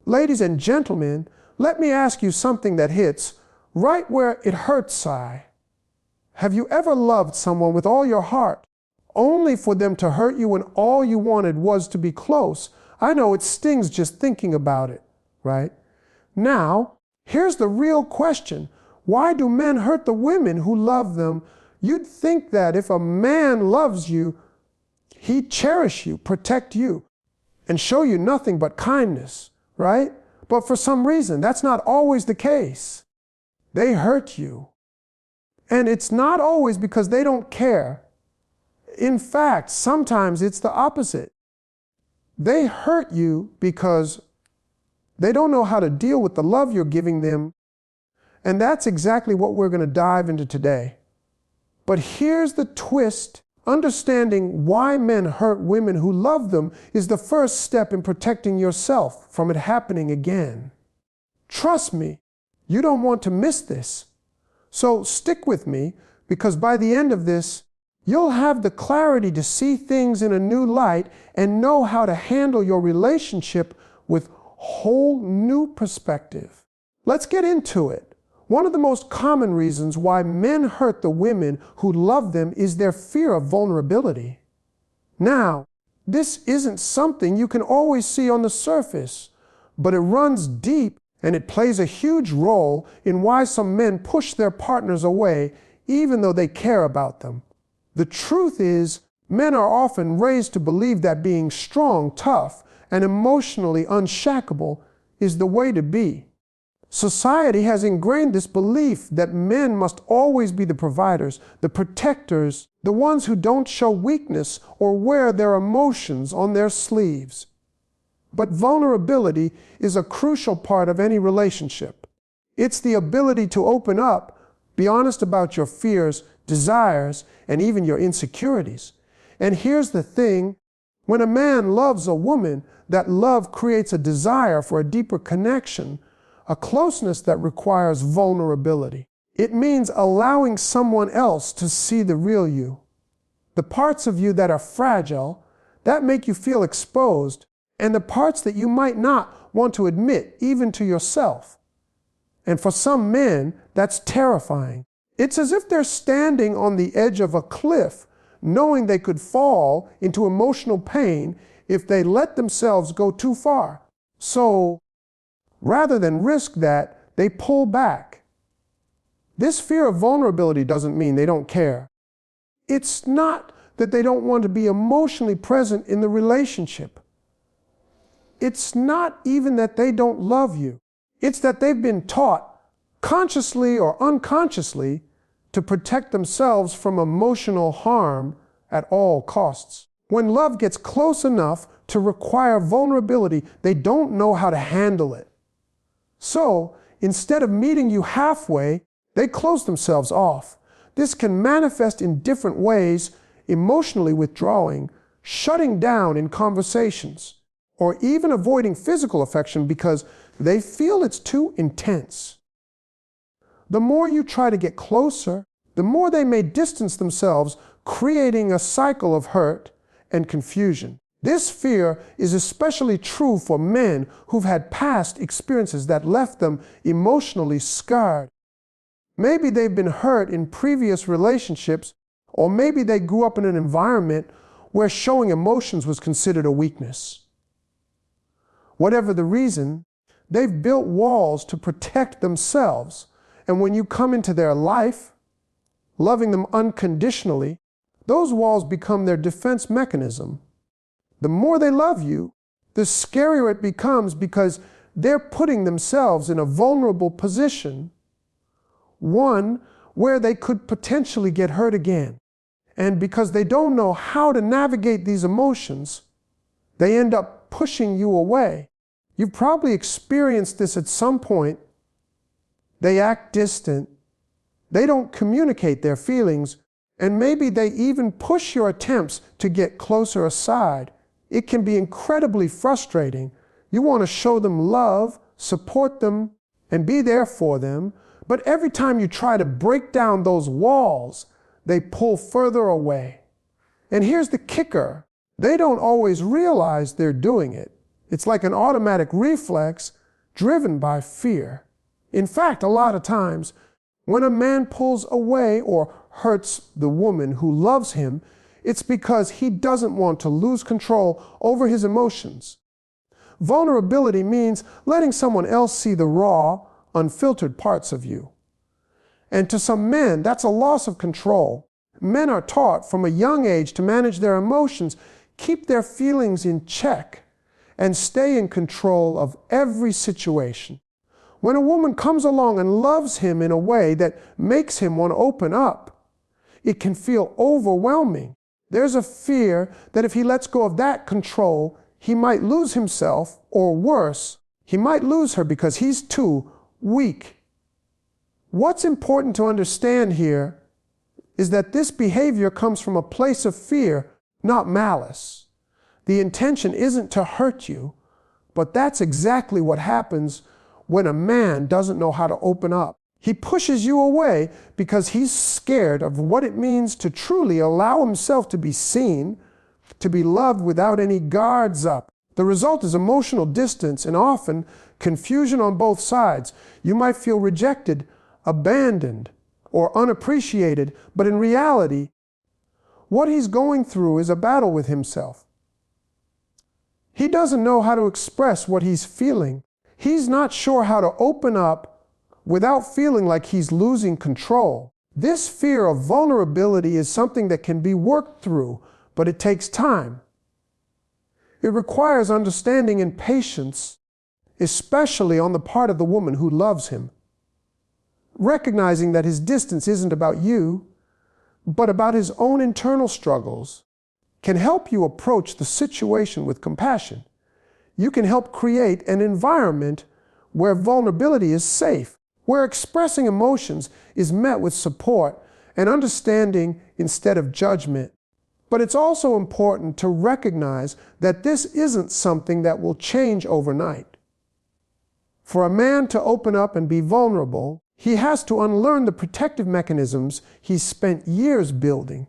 Ladies and gentlemen, let me ask you something that hits right where it hurts, sigh. Have you ever loved someone with all your heart, only for them to hurt you when all you wanted was to be close? I know it stings just thinking about it, right? Now, here's the real question. Why do men hurt the women who love them? You'd think that if a man loves you, he'd cherish you, protect you, and show you nothing but kindness, right? But for some reason, that's not always the case. They hurt you. And it's not always because they don't care. In fact, sometimes it's the opposite. They hurt you because they don't know how to deal with the love you're giving them. And that's exactly what we're going to dive into today. But here's the twist. Understanding why men hurt women who love them is the first step in protecting yourself from it happening again. Trust me, you don't want to miss this. So stick with me, because by the end of this, you'll have the clarity to see things in a new light and know how to handle your relationship with whole new perspective. Let's get into it. One of the most common reasons why men hurt the women who love them is their fear of vulnerability. Now, this isn't something you can always see on the surface, but it runs deep and it plays a huge role in why some men push their partners away even though they care about them. The truth is, men are often raised to believe that being strong, tough, and emotionally unshackable is the way to be. Society has ingrained this belief that men must always be the providers, the protectors, the ones who don't show weakness or wear their emotions on their sleeves. But vulnerability is a crucial part of any relationship. It's the ability to open up, be honest about your fears, desires, and even your insecurities. And here's the thing, when a man loves a woman, that love creates a desire for a deeper connection, a closeness that requires vulnerability. It means allowing someone else to see the real you. The parts of you that are fragile, that make you feel exposed, and the parts that you might not want to admit even to yourself. And for some men, that's terrifying. It's as if they're standing on the edge of a cliff, knowing they could fall into emotional pain if they let themselves go too far. So, rather than risk that, they pull back. This fear of vulnerability doesn't mean they don't care. It's not that they don't want to be emotionally present in the relationship. It's not even that they don't love you. It's that they've been taught, consciously or unconsciously, to protect themselves from emotional harm at all costs. When love gets close enough to require vulnerability, they don't know how to handle it. So, instead of meeting you halfway, they close themselves off. This can manifest in different ways: emotionally withdrawing, shutting down in conversations, or even avoiding physical affection because they feel it's too intense. The more you try to get closer, the more they may distance themselves, creating a cycle of hurt and confusion. This fear is especially true for men who've had past experiences that left them emotionally scarred. Maybe they've been hurt in previous relationships, or maybe they grew up in an environment where showing emotions was considered a weakness. Whatever the reason, they've built walls to protect themselves, and when you come into their life, loving them unconditionally, those walls become their defense mechanism. The more they love you, the scarier it becomes because they're putting themselves in a vulnerable position, one where they could potentially get hurt again. And because they don't know how to navigate these emotions, they end up pushing you away. You've probably experienced this at some point. They act distant. They don't communicate their feelings, and maybe they even push your attempts to get closer aside. It can be incredibly frustrating. You want to show them love, support them, and be there for them, but every time you try to break down those walls, they pull further away. And here's the kicker. They don't always realize they're doing it. It's like an automatic reflex driven by fear. In fact, a lot of times, when a man pulls away or hurts the woman who loves him, it's because he doesn't want to lose control over his emotions. Vulnerability means letting someone else see the raw, unfiltered parts of you. And to some men, that's a loss of control. Men are taught from a young age to manage their emotions, keep their feelings in check, and stay in control of every situation. When a woman comes along and loves him in a way that makes him want to open up, it can feel overwhelming. There's a fear that if he lets go of that control, he might lose himself, or worse, he might lose her because he's too weak. What's important to understand here is that this behavior comes from a place of fear, not malice. The intention isn't to hurt you, but that's exactly what happens when a man doesn't know how to open up. He pushes you away because he's scared of what it means to truly allow himself to be seen, to be loved without any guards up. The result is emotional distance and often confusion on both sides. You might feel rejected, abandoned, or unappreciated, but in reality, what he's going through is a battle with himself. He doesn't know how to express what he's feeling. He's not sure how to open up without feeling like he's losing control. This fear of vulnerability is something that can be worked through, but it takes time. It requires understanding and patience, especially on the part of the woman who loves him. Recognizing that his distance isn't about you, but about his own internal struggles, can help you approach the situation with compassion. You can help create an environment where vulnerability is safe, where expressing emotions is met with support and understanding instead of judgment. But it's also important to recognize that this isn't something that will change overnight. For a man to open up and be vulnerable, he has to unlearn the protective mechanisms he's spent years building.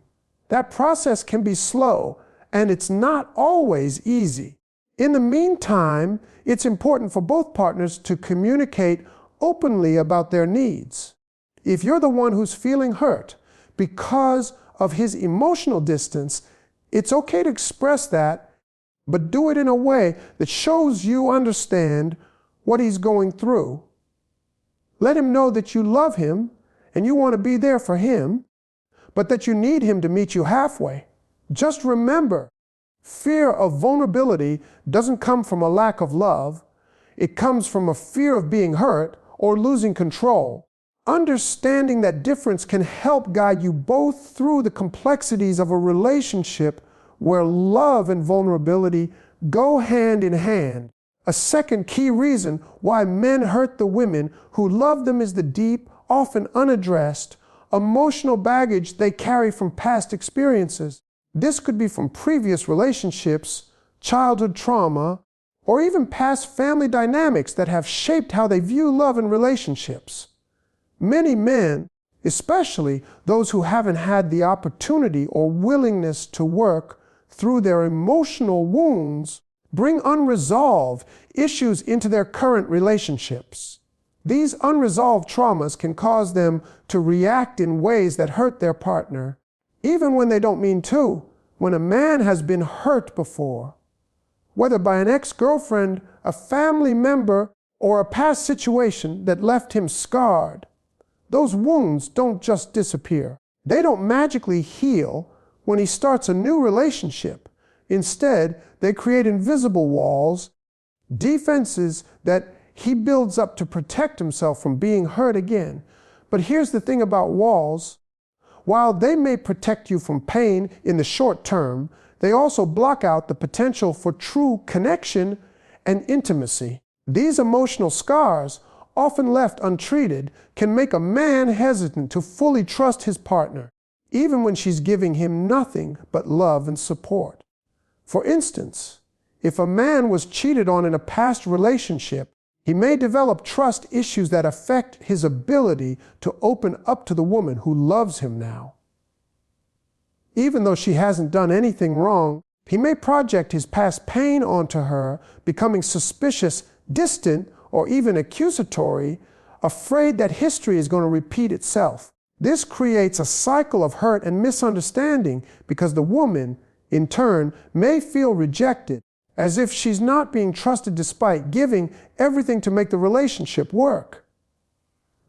That process can be slow, and it's not always easy. In the meantime, it's important for both partners to communicate openly about their needs. If you're the one who's feeling hurt because of his emotional distance, it's okay to express that, but do it in a way that shows you understand what he's going through. Let him know that you love him and you want to be there for him, but that you need him to meet you halfway. Just remember, fear of vulnerability doesn't come from a lack of love. It comes from a fear of being hurt or losing control. Understanding that difference can help guide you both through the complexities of a relationship where love and vulnerability go hand in hand. A second key reason why men hurt the women who love them is the deep, often unaddressed, emotional baggage they carry from past experiences. This could be from previous relationships, childhood trauma, or even past family dynamics that have shaped how they view love and relationships. Many men, especially those who haven't had the opportunity or willingness to work through their emotional wounds, bring unresolved issues into their current relationships. These unresolved traumas can cause them to react in ways that hurt their partner, even when they don't mean to. When a man has been hurt before, whether by an ex-girlfriend, a family member, or a past situation that left him scarred, those wounds don't just disappear. They don't magically heal when he starts a new relationship. Instead, they create invisible walls, defenses that he builds up to protect himself from being hurt again. But here's the thing about walls. While they may protect you from pain in the short term, they also block out the potential for true connection and intimacy. These emotional scars, often left untreated, can make a man hesitant to fully trust his partner, even when she's giving him nothing but love and support. For instance, if a man was cheated on in a past relationship, he may develop trust issues that affect his ability to open up to the woman who loves him now. Even though she hasn't done anything wrong, He may project his past pain onto her, becoming suspicious, distant, or even accusatory, afraid that history is going to repeat itself. This creates a cycle of hurt and misunderstanding because the woman, in turn, may feel rejected, as if she's not being trusted despite giving everything to make the relationship work.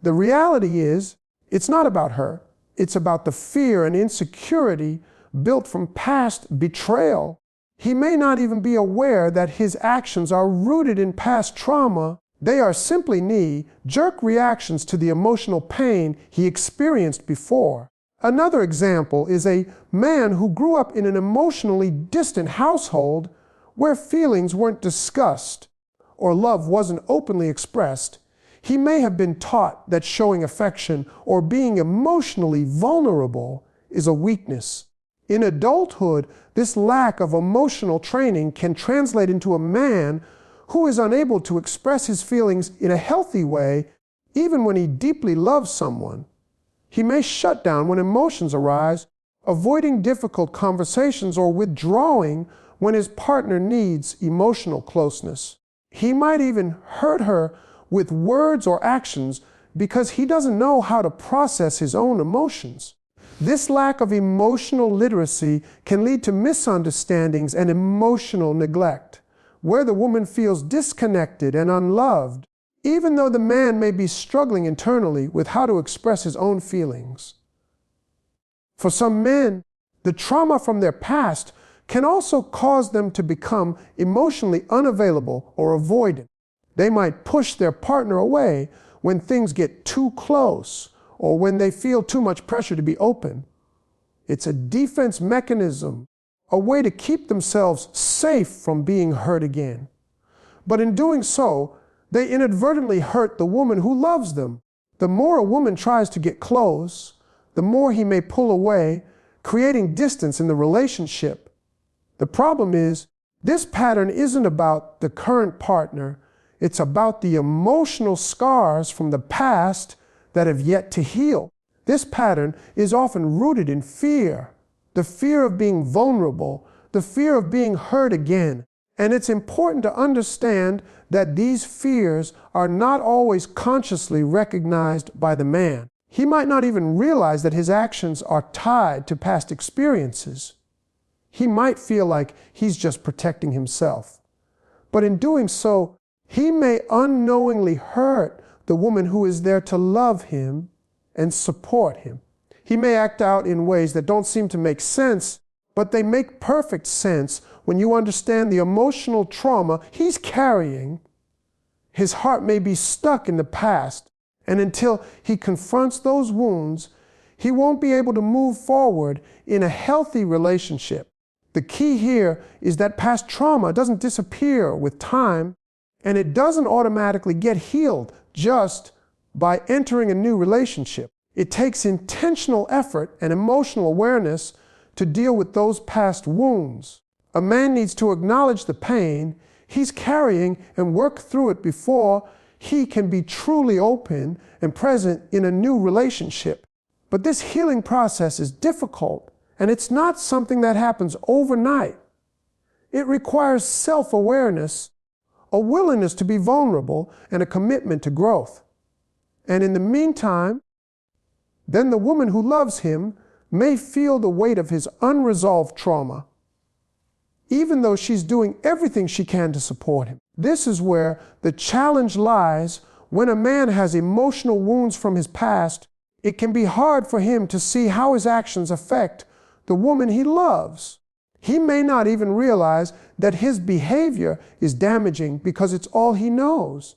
The reality is, it's not about her. It's about the fear and insecurity built from past betrayal. He may not even be aware that his actions are rooted in past trauma. They are simply knee-jerk reactions to the emotional pain he experienced before. Another example is a man who grew up in an emotionally distant household where feelings weren't discussed or love wasn't openly expressed. He may have been taught that showing affection or being emotionally vulnerable is a weakness. In adulthood, this lack of emotional training can translate into a man who is unable to express his feelings in a healthy way, even when he deeply loves someone. He may shut down when emotions arise, avoiding difficult conversations or withdrawing when his partner needs emotional closeness. He might even hurt her with words or actions because he doesn't know how to process his own emotions. This lack of emotional literacy can lead to misunderstandings and emotional neglect, where the woman feels disconnected and unloved, even though the man may be struggling internally with how to express his own feelings. For some men, the trauma from their past can also cause them to become emotionally unavailable or avoidant. They might push their partner away when things get too close or when they feel too much pressure to be open. It's a defense mechanism, a way to keep themselves safe from being hurt again. But in doing so, they inadvertently hurt the woman who loves them. The more a woman tries to get close, the more he may pull away, creating distance in the relationship. The problem is, this pattern isn't about the current partner. It's about the emotional scars from the past that have yet to heal. This pattern is often rooted in fear, the fear of being vulnerable, the fear of being hurt again. And it's important to understand that these fears are not always consciously recognized by the man. He might not even realize that his actions are tied to past experiences. He might feel like he's just protecting himself. But in doing so, he may unknowingly hurt the woman who is there to love him and support him. He may act out in ways that don't seem to make sense, but they make perfect sense when you understand the emotional trauma he's carrying. His heart may be stuck in the past, and until he confronts those wounds, he won't be able to move forward in a healthy relationship. The key here is that past trauma doesn't disappear with time, and it doesn't automatically get healed just by entering a new relationship. It takes intentional effort and emotional awareness to deal with those past wounds. A man needs to acknowledge the pain he's carrying and work through it before he can be truly open and present in a new relationship. But this healing process is difficult, and it's not something that happens overnight. It requires self-awareness, a willingness to be vulnerable, and a commitment to growth. And in the meantime, then the woman who loves him may feel the weight of his unresolved trauma, even though she's doing everything she can to support him. This is where the challenge lies. When a man has emotional wounds from his past, it can be hard for him to see how his actions affect the woman he loves. He may not even realize that his behavior is damaging because it's all he knows.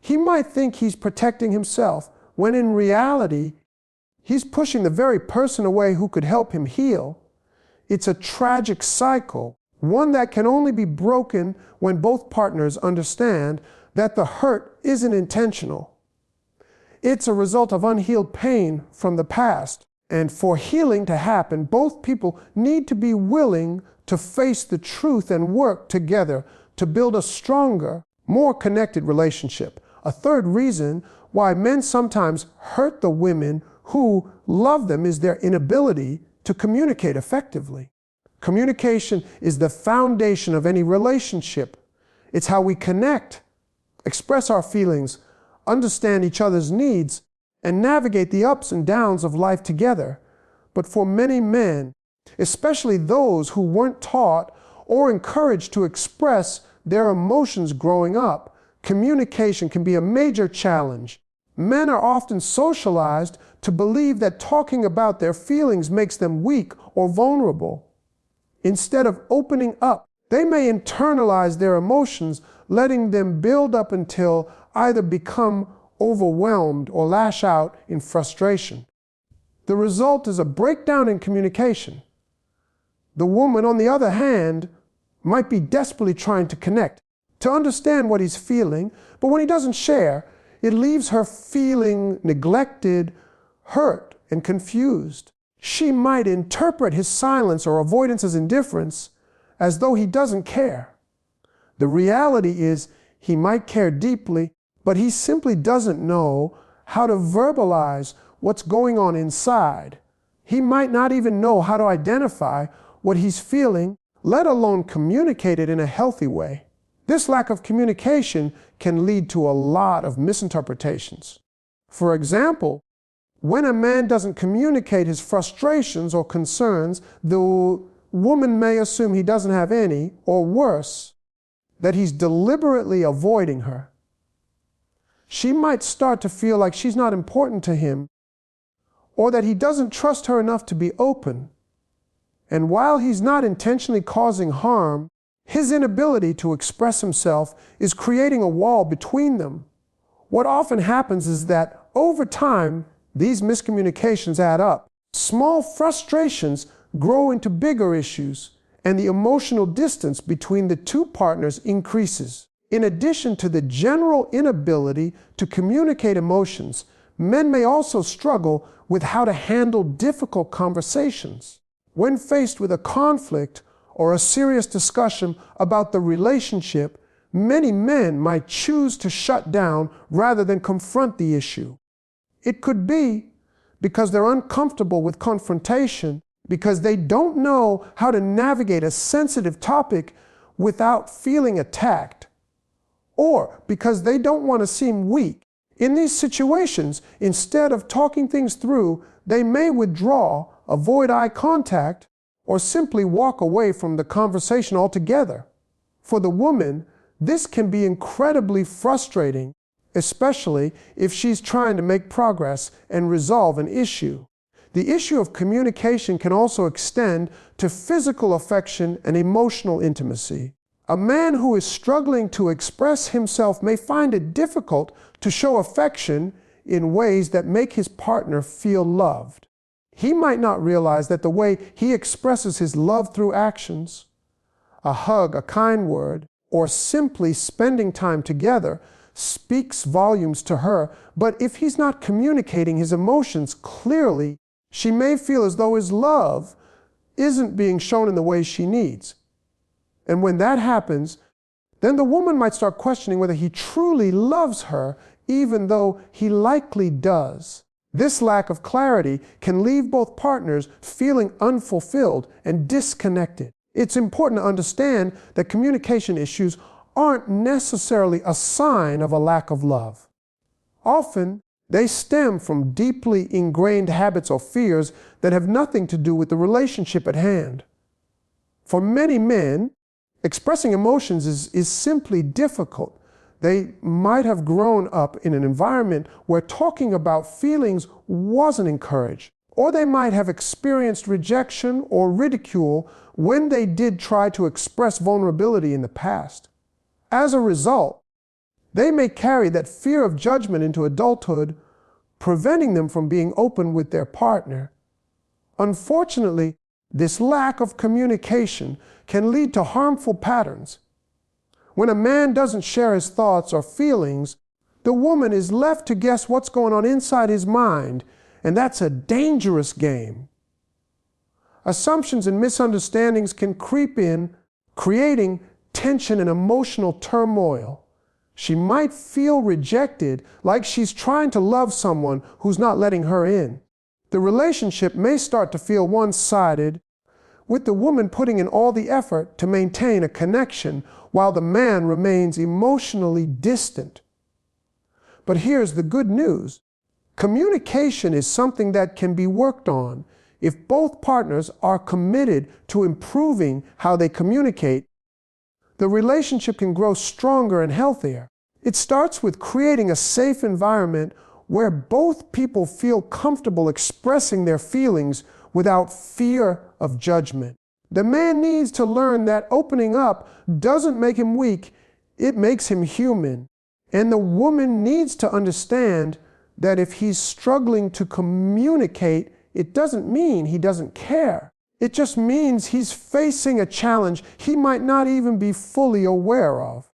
He might think he's protecting himself, when in reality, he's pushing the very person away who could help him heal. It's a tragic cycle, one that can only be broken when both partners understand that the hurt isn't intentional. It's a result of unhealed pain from the past. And for healing to happen, both people need to be willing to face the truth and work together to build a stronger, more connected relationship. A third reason why men sometimes hurt the women who love them is their inability to communicate effectively. Communication is the foundation of any relationship. It's how we connect, express our feelings, understand each other's needs, and navigate the ups and downs of life together. But for many men, especially those who weren't taught or encouraged to express their emotions growing up, communication can be a major challenge. Men are often socialized to believe that talking about their feelings makes them weak or vulnerable. Instead of opening up, they may internalize their emotions, letting them build up until either become overwhelmed or lash out in frustration. The result is a breakdown in communication. The woman, on the other hand, might be desperately trying to connect, to understand what he's feeling, but when he doesn't share, it leaves her feeling neglected, hurt, and confused. She might interpret his silence or avoidance as indifference, as though he doesn't care. The reality is he might care deeply, but he simply doesn't know how to verbalize what's going on inside. He might not even know how to identify what he's feeling, let alone communicate it in a healthy way. This lack of communication can lead to a lot of misinterpretations. For example, when a man doesn't communicate his frustrations or concerns, the woman may assume he doesn't have any, or worse, that he's deliberately avoiding her. She might start to feel like she's not important to him, or that he doesn't trust her enough to be open. And while he's not intentionally causing harm, his inability to express himself is creating a wall between them. What often happens is that over time, these miscommunications add up. Small frustrations grow into bigger issues, and the emotional distance between the two partners increases. In addition to the general inability to communicate emotions, men may also struggle with how to handle difficult conversations. When faced with a conflict or a serious discussion about the relationship, many men might choose to shut down rather than confront the issue. It could be because they're uncomfortable with confrontation, because they don't know how to navigate a sensitive topic without feeling attacked, or because they don't want to seem weak. In these situations, instead of talking things through, they may withdraw, avoid eye contact, or simply walk away from the conversation altogether. For the woman, this can be incredibly frustrating, especially if she's trying to make progress and resolve an issue. The issue of communication can also extend to physical affection and emotional intimacy. A man who is struggling to express himself may find it difficult to show affection in ways that make his partner feel loved. He might not realize that the way he expresses his love through actions, a hug, a kind word, or simply spending time together, speaks volumes to her, but if he's not communicating his emotions clearly, she may feel as though his love isn't being shown in the way she needs. And when that happens, then the woman might start questioning whether he truly loves her, even though he likely does. This lack of clarity can leave both partners feeling unfulfilled and disconnected. It's important to understand that communication issues aren't necessarily a sign of a lack of love. Often, they stem from deeply ingrained habits or fears that have nothing to do with the relationship at hand. For many men, expressing emotions is simply difficult. They might have grown up in an environment where talking about feelings wasn't encouraged, or they might have experienced rejection or ridicule when they did try to express vulnerability in the past. As a result, they may carry that fear of judgment into adulthood, preventing them from being open with their partner. Unfortunately, this lack of communication can lead to harmful patterns. When a man doesn't share his thoughts or feelings, the woman is left to guess what's going on inside his mind, and that's a dangerous game. Assumptions and misunderstandings can creep in, creating tension and emotional turmoil. She might feel rejected, like she's trying to love someone who's not letting her in. The relationship may start to feel one-sided, with the woman putting in all the effort to maintain a connection while the man remains emotionally distant. But here's the good news. Communication is something that can be worked on. If both partners are committed to improving how they communicate, the relationship can grow stronger and healthier. It starts with creating a safe environment where both people feel comfortable expressing their feelings without fear of judgment. The man needs to learn that opening up doesn't make him weak, it makes him human. And the woman needs to understand that if he's struggling to communicate, it doesn't mean he doesn't care. It just means he's facing a challenge he might not even be fully aware of.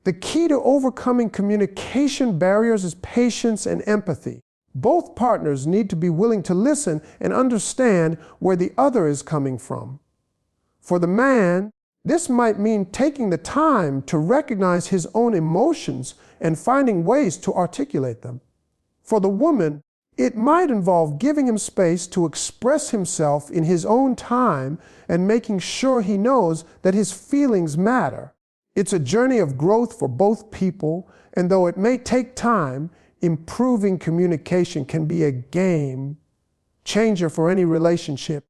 The key to overcoming communication barriers is patience and empathy. Both partners need to be willing to listen and understand where the other is coming from. For the man, this might mean taking the time to recognize his own emotions and finding ways to articulate them. For the woman, it might involve giving him space to express himself in his own time and making sure he knows that his feelings matter. It's a journey of growth for both people, and though it may take time, improving communication can be a game changer for any relationship.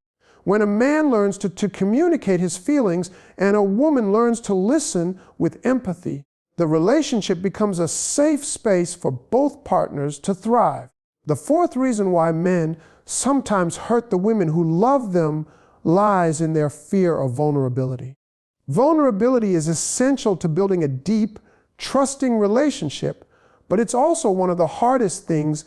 When a man learns to communicate his feelings and a woman learns to listen with empathy, the relationship becomes a safe space for both partners to thrive. The fourth reason why men sometimes hurt the women who love them lies in their fear of vulnerability. Vulnerability is essential to building a deep, trusting relationship, but it's also one of the hardest things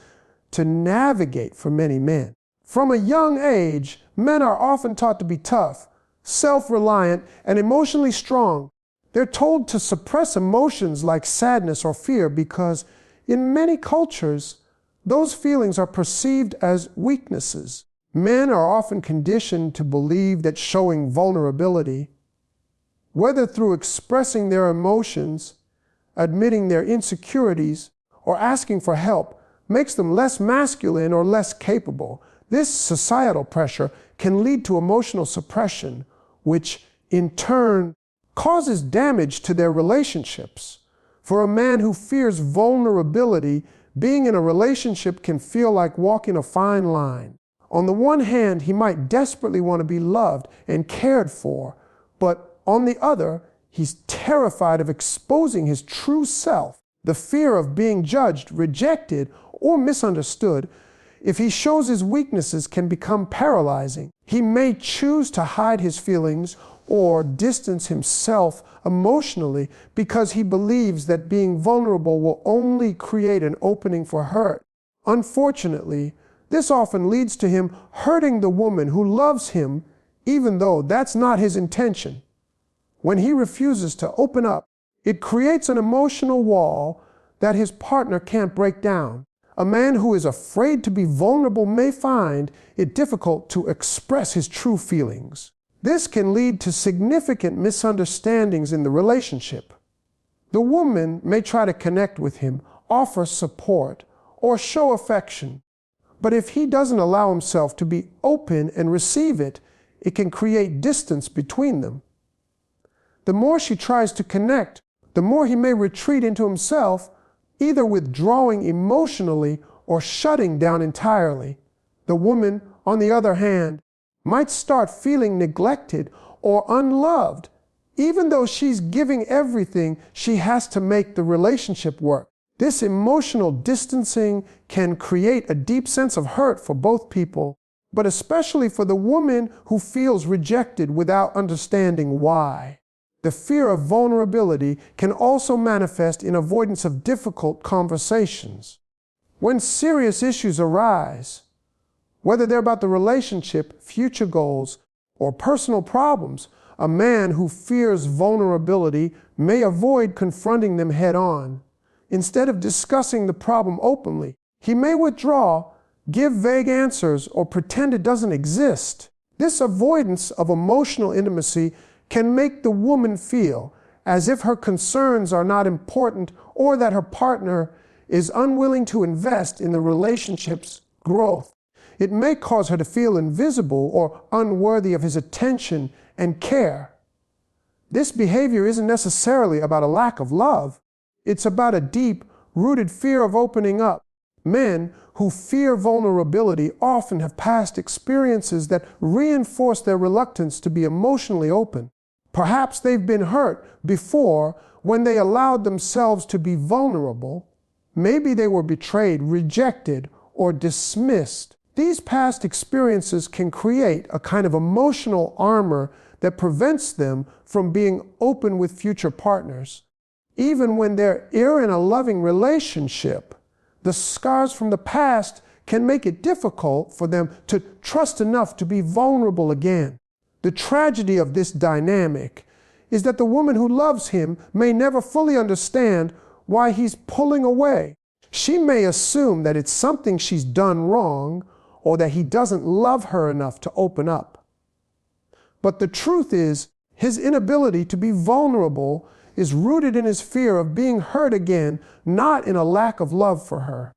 to navigate for many men. From a young age, men are often taught to be tough, self-reliant, and emotionally strong. They're told to suppress emotions like sadness or fear because, in many cultures, those feelings are perceived as weaknesses. Men are often conditioned to believe that showing vulnerability, whether through expressing their emotions, admitting their insecurities, or asking for help, makes them less masculine or less capable. This societal pressure can lead to emotional suppression, which in turn causes damage to their relationships. For a man who fears vulnerability, being in a relationship can feel like walking a fine line. On the one hand, he might desperately want to be loved and cared for, but on the other, he's terrified of exposing his true self. The fear of being judged, rejected, or misunderstood, if he shows his weaknesses, can become paralyzing. He may choose to hide his feelings or distance himself emotionally because he believes that being vulnerable will only create an opening for hurt. Unfortunately, this often leads to him hurting the woman who loves him, even though that's not his intention. When he refuses to open up, it creates an emotional wall that his partner can't break down. A man who is afraid to be vulnerable may find it difficult to express his true feelings. This can lead to significant misunderstandings in the relationship. The woman may try to connect with him, offer support, or show affection. But if he doesn't allow himself to be open and receive it, it can create distance between them. The more she tries to connect, the more he may retreat into himself, either withdrawing emotionally or shutting down entirely. The woman, on the other hand, might start feeling neglected or unloved, even though she's giving everything she has to make the relationship work. This emotional distancing can create a deep sense of hurt for both people, but especially for the woman who feels rejected without understanding why. The fear of vulnerability can also manifest in avoidance of difficult conversations. When serious issues arise, whether they're about the relationship, future goals, or personal problems, a man who fears vulnerability may avoid confronting them head-on. Instead of discussing the problem openly, he may withdraw, give vague answers, or pretend it doesn't exist. This avoidance of emotional intimacy can make the woman feel as if her concerns are not important or that her partner is unwilling to invest in the relationship's growth. It may cause her to feel invisible or unworthy of his attention and care. This behavior isn't necessarily about a lack of love. It's about a deep-rooted fear of opening up. Men who fear vulnerability often have past experiences that reinforce their reluctance to be emotionally open. Perhaps they've been hurt before when they allowed themselves to be vulnerable. Maybe they were betrayed, rejected, or dismissed. These past experiences can create a kind of emotional armor that prevents them from being open with future partners. Even when they're in a loving relationship, the scars from the past can make it difficult for them to trust enough to be vulnerable again. The tragedy of this dynamic is that the woman who loves him may never fully understand why he's pulling away. She may assume that it's something she's done wrong or that he doesn't love her enough to open up. But the truth is, his inability to be vulnerable is rooted in his fear of being hurt again, not in a lack of love for her.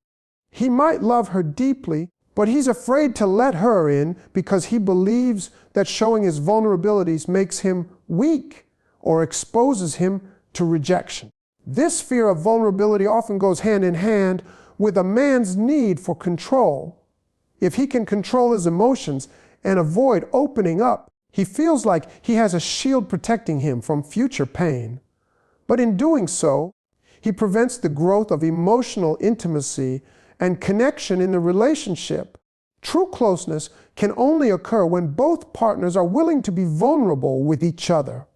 He might love her deeply, but he's afraid to let her in because he believes that showing his vulnerabilities makes him weak or exposes him to rejection. This fear of vulnerability often goes hand in hand with a man's need for control. If he can control his emotions and avoid opening up, he feels like he has a shield protecting him from future pain. But in doing so, he prevents the growth of emotional intimacy and connection in the relationship. True closeness can only occur when both partners are willing to be vulnerable with each other.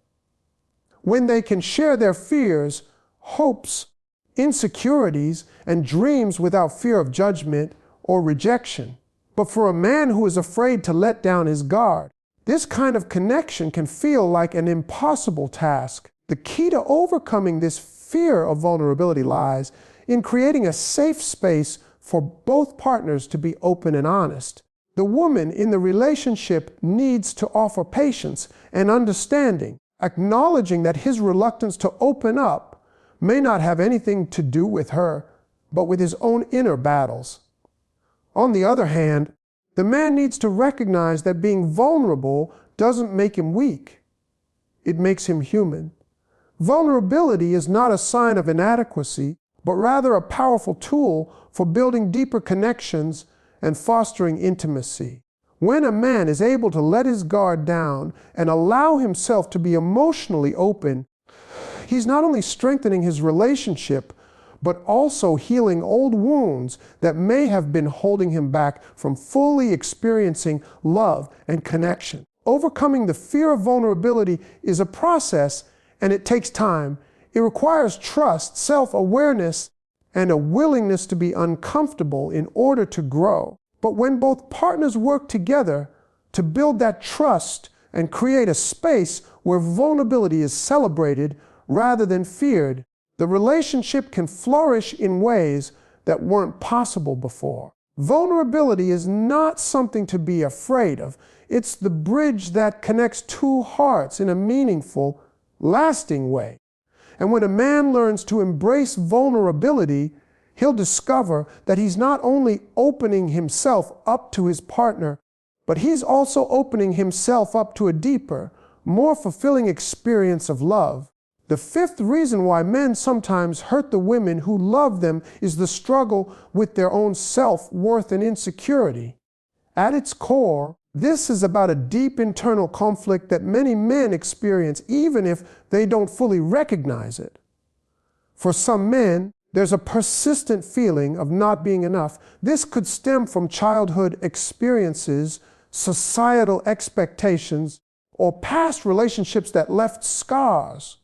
When they can share their fears, hopes, insecurities, and dreams without fear of judgment or rejection. But for a man who is afraid to let down his guard, this kind of connection can feel like an impossible task. The key to overcoming this fear of vulnerability lies in creating a safe space for both partners to be open and honest. The woman in the relationship needs to offer patience and understanding, acknowledging that his reluctance to open up may not have anything to do with her, but with his own inner battles. On the other hand, the man needs to recognize that being vulnerable doesn't make him weak. It makes him human. Vulnerability is not a sign of inadequacy, but rather a powerful tool for building deeper connections and fostering intimacy. When a man is able to let his guard down and allow himself to be emotionally open, he's not only strengthening his relationship, but also healing old wounds that may have been holding him back from fully experiencing love and connection. Overcoming the fear of vulnerability is a process, and it takes time. It requires trust, self-awareness, and a willingness to be uncomfortable in order to grow. But when both partners work together to build that trust and create a space where vulnerability is celebrated rather than feared, the relationship can flourish in ways that weren't possible before. Vulnerability is not something to be afraid of. It's the bridge that connects two hearts in a meaningful, lasting way. And when a man learns to embrace vulnerability, he'll discover that he's not only opening himself up to his partner, but he's also opening himself up to a deeper, more fulfilling experience of love. The fifth reason why men sometimes hurt the women who love them is the struggle with their own self-worth and insecurity. At its core, this is about a deep internal conflict that many men experience even if they don't fully recognize it. For some men, there's a persistent feeling of not being enough. This could stem from childhood experiences, societal expectations, or past relationships that left scars.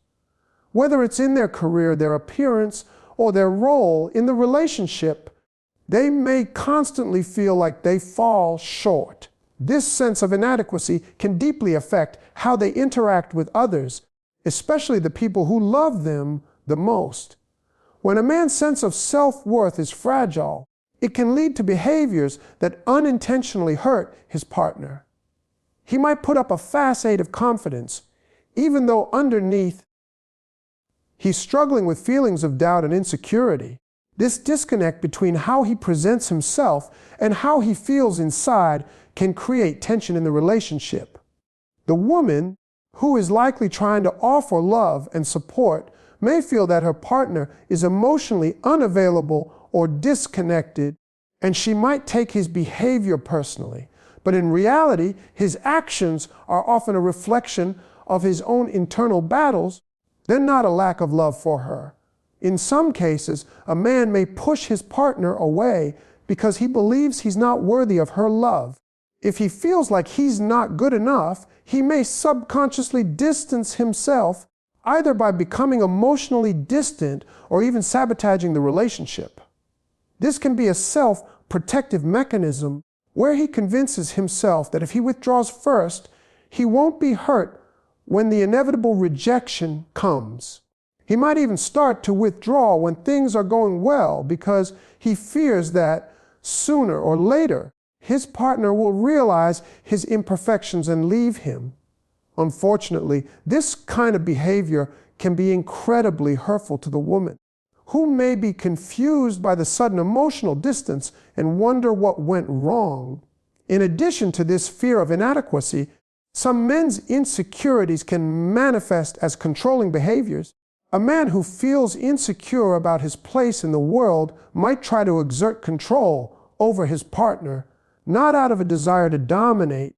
Whether it's in their career, their appearance, or their role in the relationship, they may constantly feel like they fall short. This sense of inadequacy can deeply affect how they interact with others, especially the people who love them the most. When a man's sense of self-worth is fragile, it can lead to behaviors that unintentionally hurt his partner. He might put up a facade of confidence, even though underneath he's struggling with feelings of doubt and insecurity. This disconnect between how he presents himself and how he feels inside can create tension in the relationship. The woman, who is likely trying to offer love and support, may feel that her partner is emotionally unavailable or disconnected, and she might take his behavior personally. But in reality, his actions are often a reflection of his own internal battles. They're not a lack of love for her. In some cases, a man may push his partner away because he believes he's not worthy of her love. If he feels like he's not good enough, he may subconsciously distance himself, either by becoming emotionally distant or even sabotaging the relationship. This can be a self-protective mechanism where he convinces himself that if he withdraws first, he won't be hurt when the inevitable rejection comes. He might even start to withdraw when things are going well because he fears that sooner or later his partner will realize his imperfections and leave him. Unfortunately, this kind of behavior can be incredibly hurtful to the woman, who may be confused by the sudden emotional distance and wonder what went wrong. In addition to this fear of inadequacy, some men's insecurities can manifest as controlling behaviors. A man who feels insecure about his place in the world might try to exert control over his partner, not out of a desire to dominate,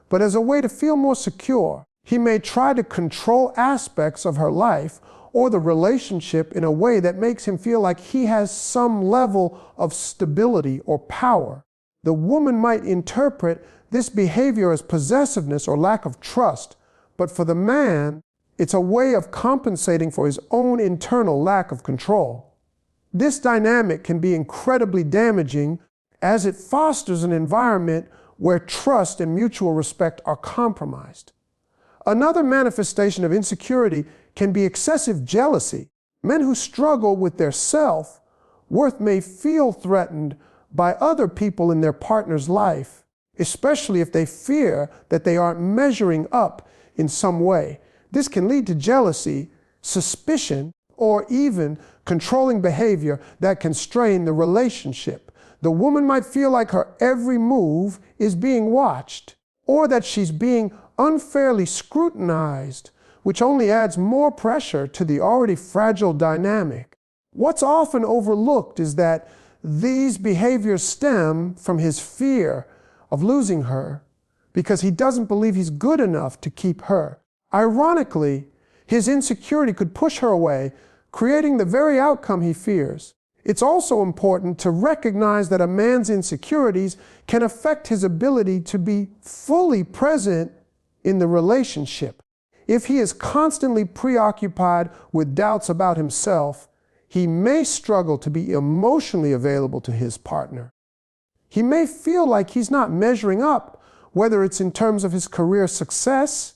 but as a way to feel more secure. He may try to control aspects of her life or the relationship in a way that makes him feel like he has some level of stability or power. The woman might interpret this behavior as possessiveness or lack of trust, but for the man, it's a way of compensating for his own internal lack of control. This dynamic can be incredibly damaging as it fosters an environment where trust and mutual respect are compromised. Another manifestation of insecurity can be excessive jealousy. Men who struggle with their self-worth may feel threatened by other people in their partner's life, especially if they fear that they aren't measuring up in some way. This can lead to jealousy, suspicion, or even controlling behavior that can strain the relationship. The woman might feel like her every move is being watched, or that she's being unfairly scrutinized, which only adds more pressure to the already fragile dynamic. What's often overlooked is that these behaviors stem from his fear of losing her because he doesn't believe he's good enough to keep her. Ironically, his insecurity could push her away, creating the very outcome he fears. It's also important to recognize that a man's insecurities can affect his ability to be fully present in the relationship. If he is constantly preoccupied with doubts about himself, he may struggle to be emotionally available to his partner. He may feel like he's not measuring up, whether it's in terms of his career success,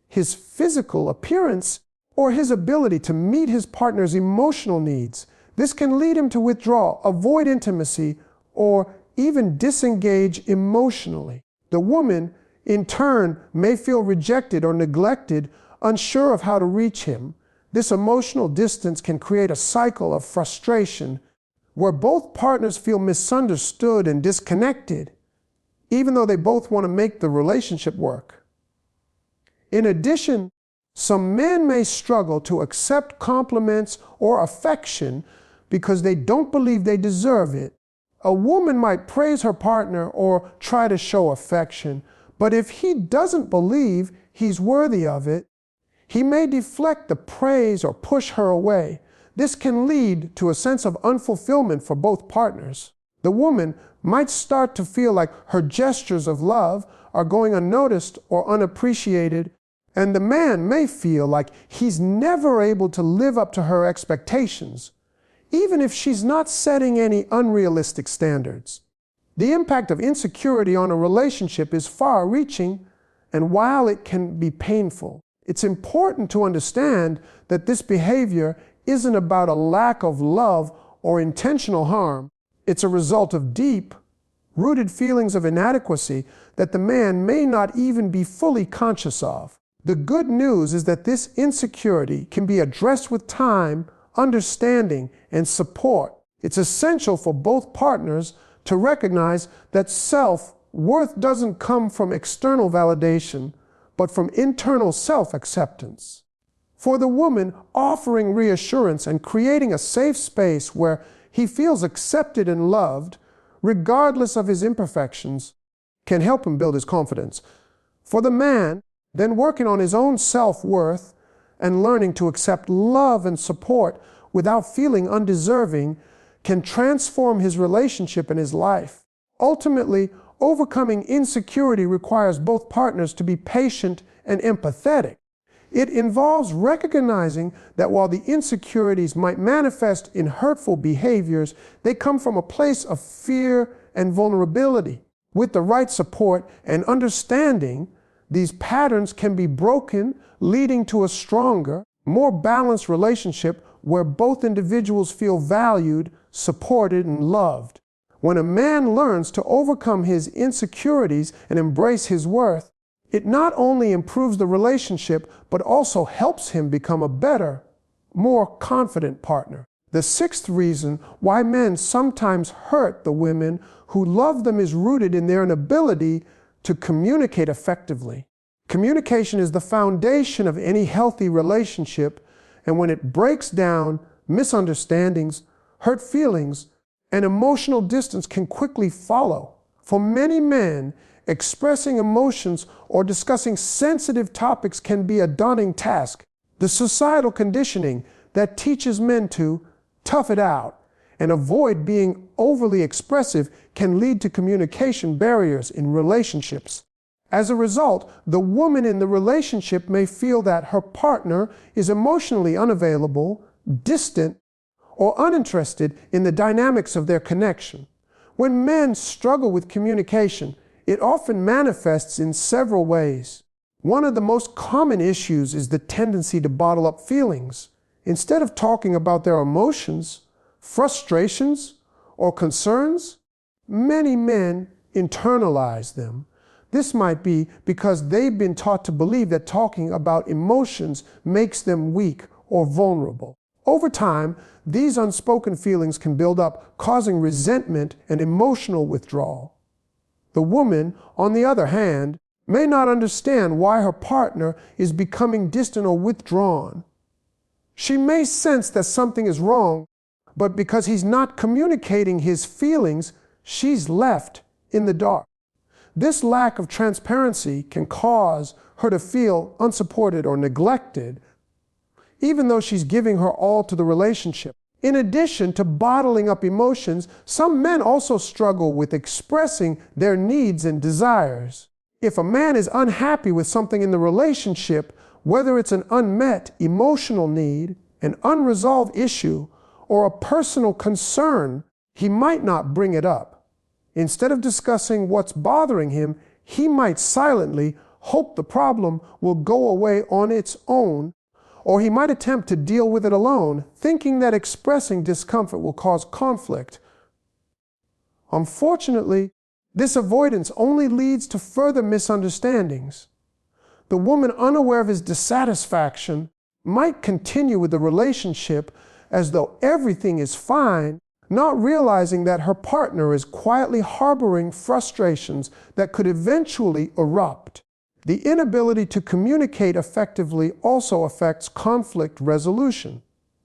his physical appearance, or his ability to meet his partner's emotional needs. This can lead him to withdraw, avoid intimacy, or even disengage emotionally. The woman, in turn, may feel rejected or neglected, unsure of how to reach him. This emotional distance can create a cycle of frustration where both partners feel misunderstood and disconnected, even though they both want to make the relationship work. In addition, some men may struggle to accept compliments or affection because they don't believe they deserve it. A woman might praise her partner or try to show affection, but if he doesn't believe he's worthy of it, he may deflect the praise or push her away. This can lead to a sense of unfulfillment for both partners. The woman might start to feel like her gestures of love are going unnoticed or unappreciated, and the man may feel like he's never able to live up to her expectations, even if she's not setting any unrealistic standards. The impact of insecurity on a relationship is far-reaching, and while it can be painful, it's important to understand that this behavior isn't about a lack of love or intentional harm. It's a result of deep-rooted feelings of inadequacy that the man may not even be fully conscious of. The good news is that this insecurity can be addressed with time, understanding, and support. It's essential for both partners to recognize that self-worth doesn't come from external validation, but from internal self-acceptance. For the woman, offering reassurance and creating a safe space where he feels accepted and loved, regardless of his imperfections, can help him build his confidence. For the man, then working on his own self-worth and learning to accept love and support without feeling undeserving can transform his relationship and his life. Ultimately, overcoming insecurity requires both partners to be patient and empathetic. It involves recognizing that while the insecurities might manifest in hurtful behaviors, they come from a place of fear and vulnerability. With the right support and understanding, these patterns can be broken, leading to a stronger, more balanced relationship where both individuals feel valued, supported, and loved. When a man learns to overcome his insecurities and embrace his worth, it not only improves the relationship, but also helps him become a better, more confident partner. The sixth reason why men sometimes hurt the women who love them is rooted in their inability to communicate effectively. Communication is the foundation of any healthy relationship, and when it breaks down, misunderstandings, hurt feelings, and emotional distance can quickly follow. For many men, expressing emotions or discussing sensitive topics can be a daunting task. The societal conditioning that teaches men to tough it out and avoid being overly expressive can lead to communication barriers in relationships. As a result, the woman in the relationship may feel that her partner is emotionally unavailable, distant, or uninterested in the dynamics of their connection. When men struggle with communication, it often manifests in several ways. One of the most common issues is the tendency to bottle up feelings. Instead of talking about their emotions, frustrations, or concerns, many men internalize them. This might be because they've been taught to believe that talking about emotions makes them weak or vulnerable. Over time, these unspoken feelings can build up, causing resentment and emotional withdrawal. The woman, on the other hand, may not understand why her partner is becoming distant or withdrawn. She may sense that something is wrong, but because he's not communicating his feelings, she's left in the dark. This lack of transparency can cause her to feel unsupported or neglected, even though she's giving her all to the relationship. In addition to bottling up emotions, some men also struggle with expressing their needs and desires. If a man is unhappy with something in the relationship, whether it's an unmet emotional need, an unresolved issue, or a personal concern, he might not bring it up. Instead of discussing what's bothering him, he might silently hope the problem will go away on its own, or he might attempt to deal with it alone, thinking that expressing discomfort will cause conflict. Unfortunately, this avoidance only leads to further misunderstandings. The woman, unaware of his dissatisfaction, might continue with the relationship as though everything is fine, not realizing that her partner is quietly harboring frustrations that could eventually erupt. The inability to communicate effectively also affects conflict resolution.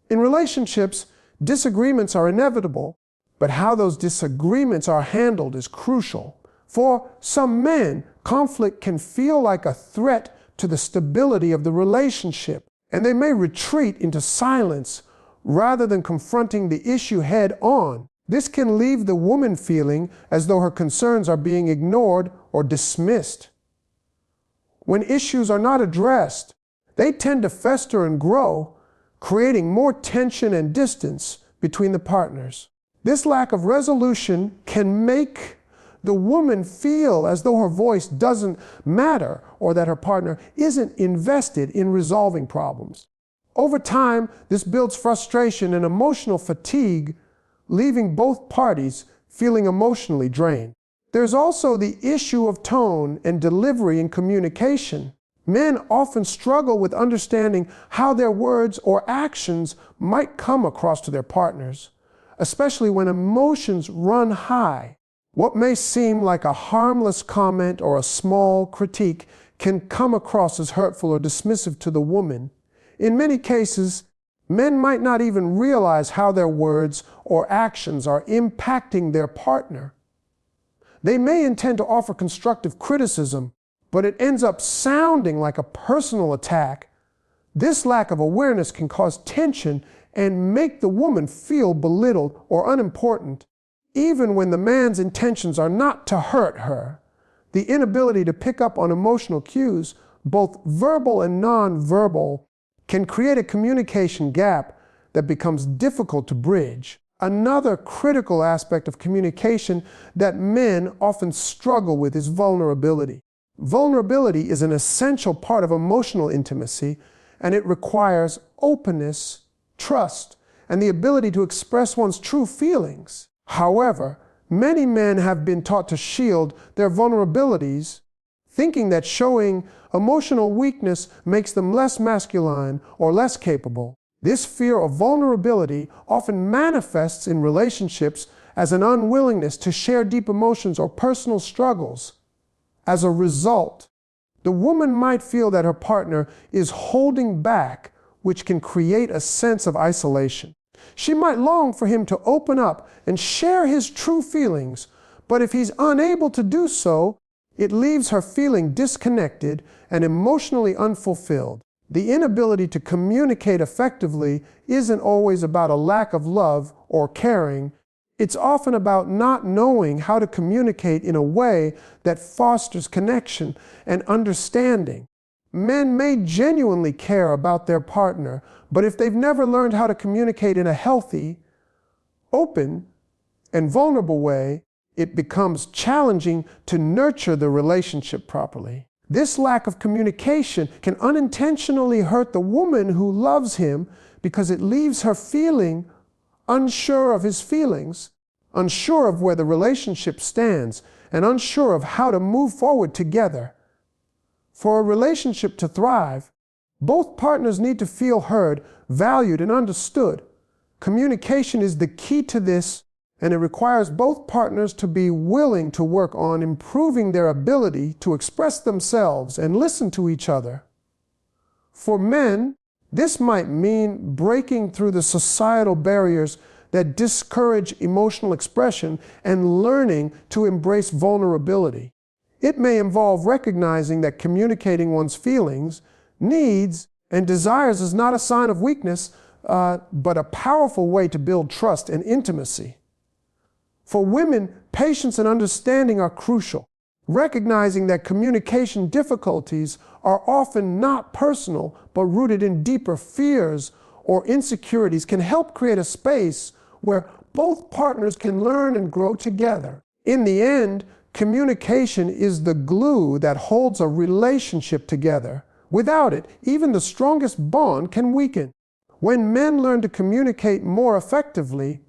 In relationships, disagreements are inevitable, but how those disagreements are handled is crucial. For some men, conflict can feel like a threat to the stability of the relationship, and they may retreat into silence rather than confronting the issue head on. This can leave the woman feeling as though her concerns are being ignored or dismissed. When issues are not addressed, they tend to fester and grow, creating more tension and distance between the partners. This lack of resolution can make the woman feel as though her voice doesn't matter or that her partner isn't invested in resolving problems. Over time, this builds frustration and emotional fatigue, leaving both parties feeling emotionally drained. There's also the issue of tone and delivery in communication. Men often struggle with understanding how their words or actions might come across to their partners. especially when emotions run high. What may seem like a harmless comment or a small critique can come across as hurtful or dismissive to the woman. In many cases, men might not even realize how their words or actions are impacting their partner. They may intend to offer constructive criticism, but it ends up sounding like a personal attack. This lack of awareness can cause tension and make the woman feel belittled or unimportant, even when the man's intentions are not to hurt her. The inability to pick up on emotional cues, both verbal and non-verbal, can create a communication gap that becomes difficult to bridge. Another critical aspect of communication that men often struggle with is vulnerability. Vulnerability is an essential part of emotional intimacy, and it requires openness, trust, and the ability to express one's true feelings. However, many men have been taught to shield their vulnerabilities, thinking that showing emotional weakness makes them less masculine or less capable. This fear of vulnerability often manifests in relationships as an unwillingness to share deep emotions or personal struggles. As a result, the woman might feel that her partner is holding back, which can create a sense of isolation. She might long for him to open up and share his true feelings, but if he's unable to do so, it leaves her feeling disconnected and emotionally unfulfilled. The inability to communicate effectively isn't always about a lack of love or caring. It's often about not knowing how to communicate in a way that fosters connection and understanding. Men may genuinely care about their partner, but if they've never learned how to communicate in a healthy, open, and vulnerable way, it becomes challenging to nurture the relationship properly. This lack of communication can unintentionally hurt the woman who loves him because it leaves her feeling unsure of his feelings, unsure of where the relationship stands, and unsure of how to move forward together. For a relationship to thrive, both partners need to feel heard, valued, and understood. Communication is the key to this, and it requires both partners to be willing to work on improving their ability to express themselves and listen to each other. For men, this might mean breaking through the societal barriers that discourage emotional expression and learning to embrace vulnerability. It may involve recognizing that communicating one's feelings, needs, and desires is not a sign of weakness, but a powerful way to build trust and intimacy. For women, patience and understanding are crucial. Recognizing that communication difficulties are often not personal, but rooted in deeper fears or insecurities can help create a space where both partners can learn and grow together. In the end, communication is the glue that holds a relationship together. Without it, even the strongest bond can weaken. When men learn to communicate more effectively,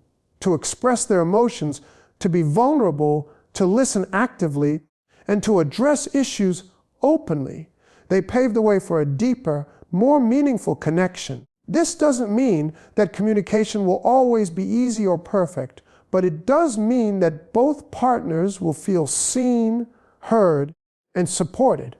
to express their emotions, to be vulnerable, to listen actively, and to address issues openly, they pave the way for a deeper, more meaningful connection. This doesn't mean that communication will always be easy or perfect, but it does mean that both partners will feel seen, heard, and supported.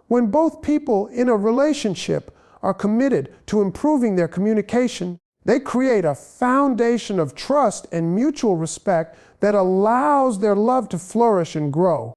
When both people in a relationship are committed to improving their communication, they create a foundation of trust and mutual respect that allows their love to flourish and grow.